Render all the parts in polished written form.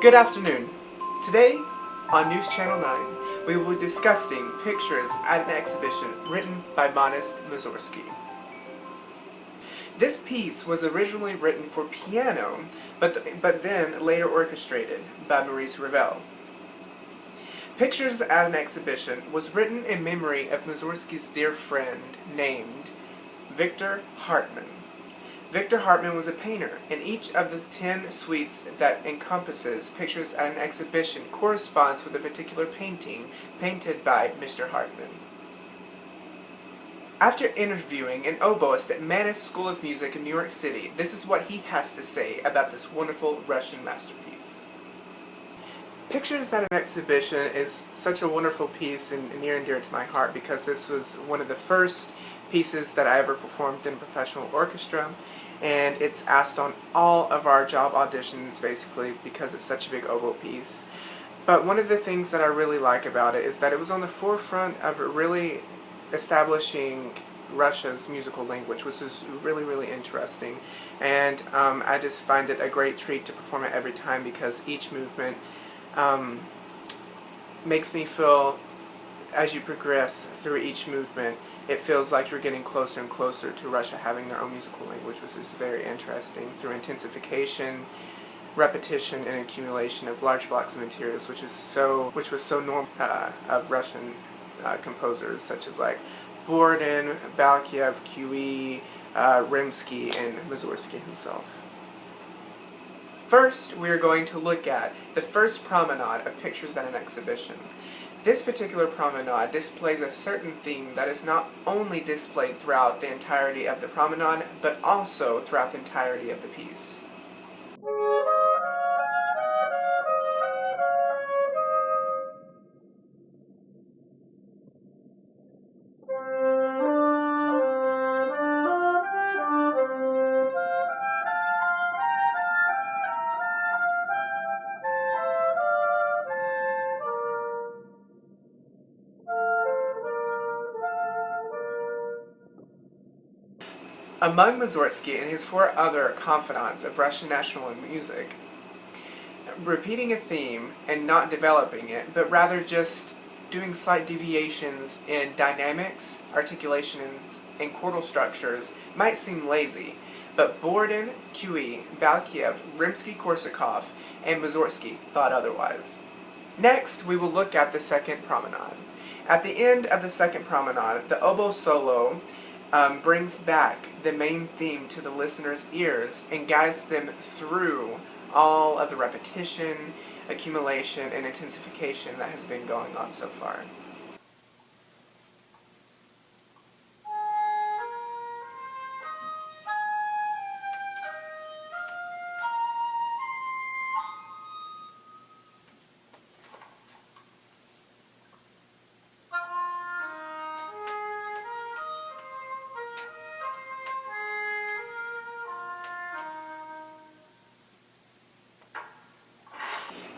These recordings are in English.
Good afternoon. Today, on News Channel 9, we will be discussing pictures at an exhibition written by Mussorgsky. This piece was originally written for piano, but then later orchestrated by Maurice Ravel. Pictures at an Exhibition was written in memory of Mussorgsky's dear friend named Victor Hartmann. Victor Hartmann was a painter, and each of the 10 suites that encompasses Pictures at an Exhibition corresponds with a particular painting painted by Mr. Hartmann. After interviewing an oboist at Mannes School of Music in New York City, this is what he has to say about this wonderful Russian masterpiece. Pictures at an Exhibition is such a wonderful piece and near and dear to my heart because this was one of the first pieces that I ever performed in a professional orchestra, and it's asked on all of our job auditions basically because it's such a big oboe piece. But one of the things that I really like about it is that it was on the forefront of really establishing Russia's musical language, which is really interesting, and I just find it a great treat to perform it every time because each movement makes me feel, as you progress through each movement, it feels like you're getting closer and closer to Russia having their own musical language, which is very interesting, through intensification, repetition, and accumulation of large blocks of materials, which was so normal of Russian composers such as like Borodin, Balkiev, Q.E., Rimsky, and Mussorgsky himself. First, we are going to look at the first promenade of Pictures at an Exhibition. This particular promenade displays a certain theme that is not only displayed throughout the entirety of the promenade, but also throughout the entirety of the piece. Among Mussorgsky and his 4 other confidants of Russian national music, repeating a theme and not developing it, but rather just doing slight deviations in dynamics, articulations, and chordal structures might seem lazy, but Borodin, Q.E., Balkiev, Rimsky-Korsakov, and Mussorgsky thought otherwise. Next, we will look at the second promenade. At the end of the second promenade, the oboe solo brings back the main theme to the listener's ears and guides them through all of the repetition, accumulation, and intensification that has been going on so far.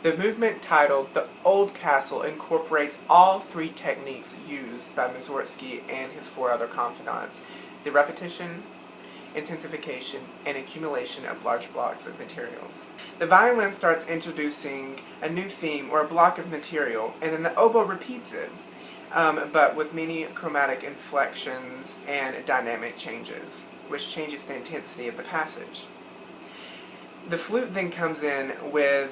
The movement titled The Old Castle incorporates all 3 techniques used by Mussorgsky and his 4 other confidants: the repetition, intensification, and accumulation of large blocks of materials. The violin starts introducing a new theme or a block of material, and then the oboe repeats it, but with many chromatic inflections and dynamic changes, which changes the intensity of the passage. The flute then comes in with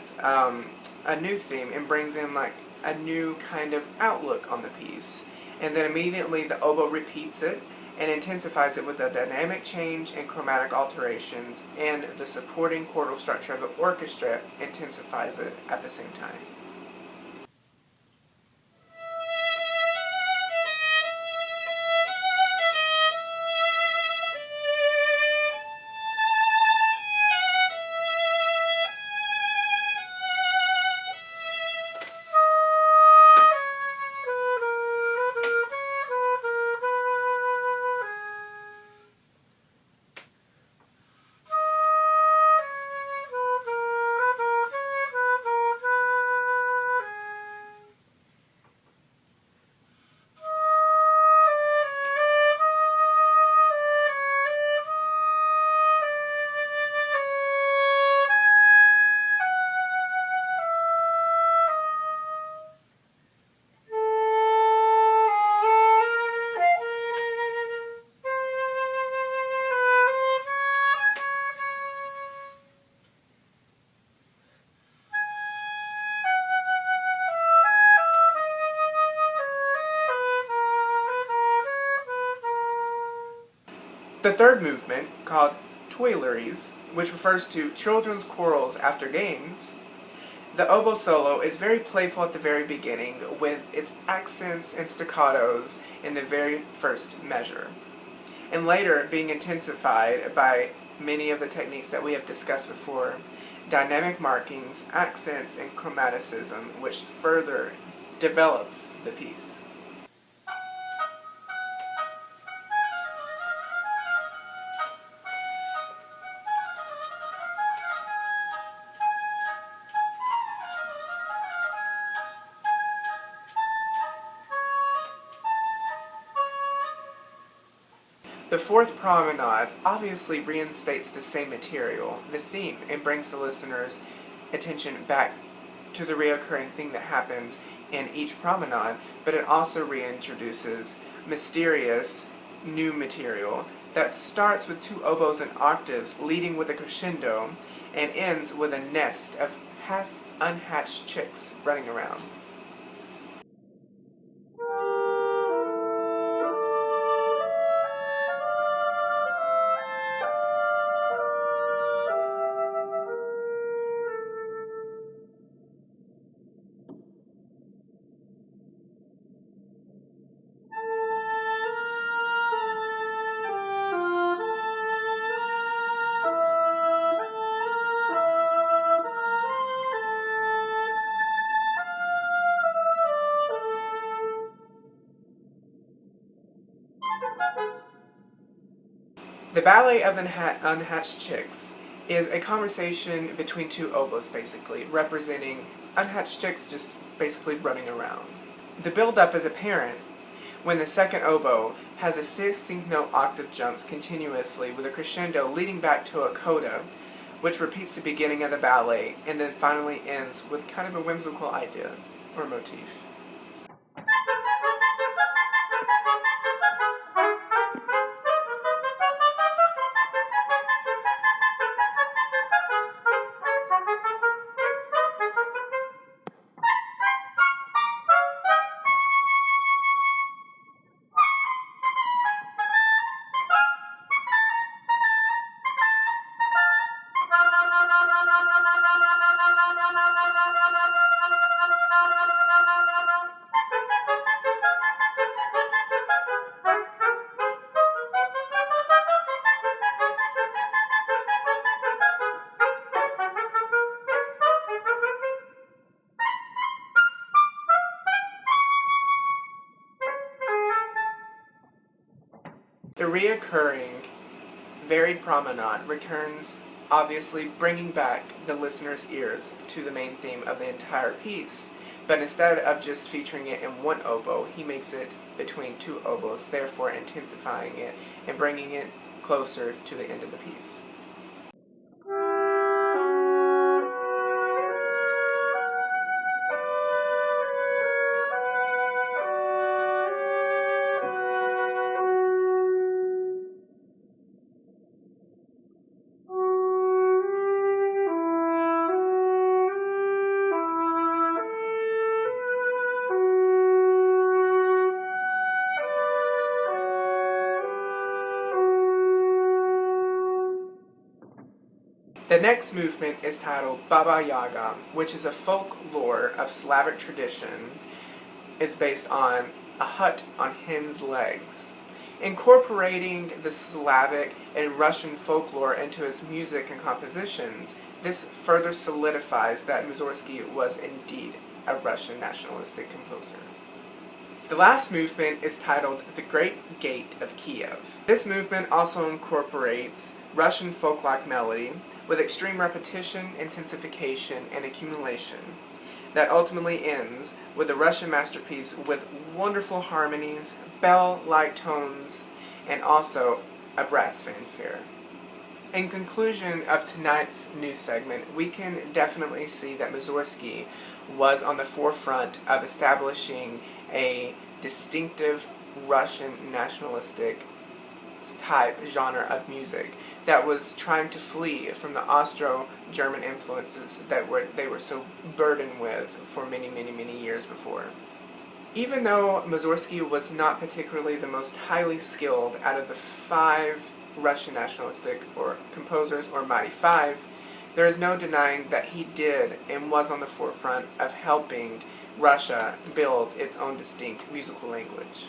a new theme and brings in like a new kind of outlook on the piece. And then immediately the oboe repeats it and intensifies it with a dynamic change and chromatic alterations, and the supporting chordal structure of the orchestra intensifies it at the same time. The third movement, called Tuileries, which refers to children's quarrels after games, the oboe solo is very playful at the very beginning with its accents and staccatos in the very first measure, and later being intensified by many of the techniques that we have discussed before, dynamic markings, accents, and chromaticism, which further develops the piece. The fourth promenade obviously reinstates the same material, the theme, and brings the listener's attention back to the reoccurring thing that happens in each promenade, but it also reintroduces mysterious new material that starts with two oboes and octaves leading with a crescendo and ends with a nest of half unhatched chicks running around. The Ballet of the Unhatched Chicks is a conversation between two oboes, basically, representing unhatched chicks just basically running around. The build-up is apparent when the second oboe has a 16th note octave jumps continuously with a crescendo leading back to a coda, which repeats the beginning of the ballet and then finally ends with kind of a whimsical idea or motif. The reoccurring varied promenade returns, obviously bringing back the listener's ears to the main theme of the entire piece, but instead of just featuring it in one oboe, he makes it between two oboes, therefore intensifying it and bringing it closer to the end of the piece. The next movement is titled Baba Yaga, which is a folklore of Slavic tradition. It's based on a hut on hen's legs. Incorporating the Slavic and Russian folklore into his music and compositions, this further solidifies that Mussorgsky was indeed a Russian nationalistic composer. The last movement is titled The Great Gate of Kiev. This movement also incorporates Russian folk-like melody with extreme repetition, intensification, and accumulation that ultimately ends with a Russian masterpiece with wonderful harmonies, bell-like tones, and also a brass fanfare. In conclusion of tonight's news segment, we can definitely see that Mussorgsky was on the forefront of establishing a distinctive Russian nationalistic type genre of music that was trying to flee from the Austro-German influences that they were so burdened with for many, many, many years before. Even though Mussorgsky was not particularly the most highly skilled out of the 5 Russian nationalistic or composers or Mighty Five, there is no denying that he did and was on the forefront of helping Russia build its own distinct musical language.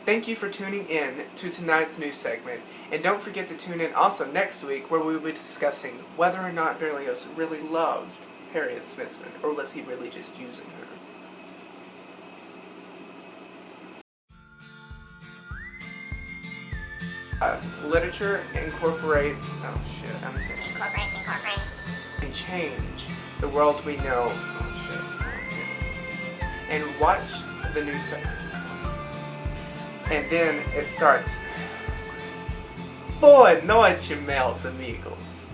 Thank you for tuning in to tonight's news segment, and don't forget to tune in also next week where we will be discussing whether or not Berlioz really loved Harriet Smithson, or was he really just using her. Literature incorporates, Incorporates. and change the world we know, and watch the new segment. And then it starts. Boa noite, meus amigos.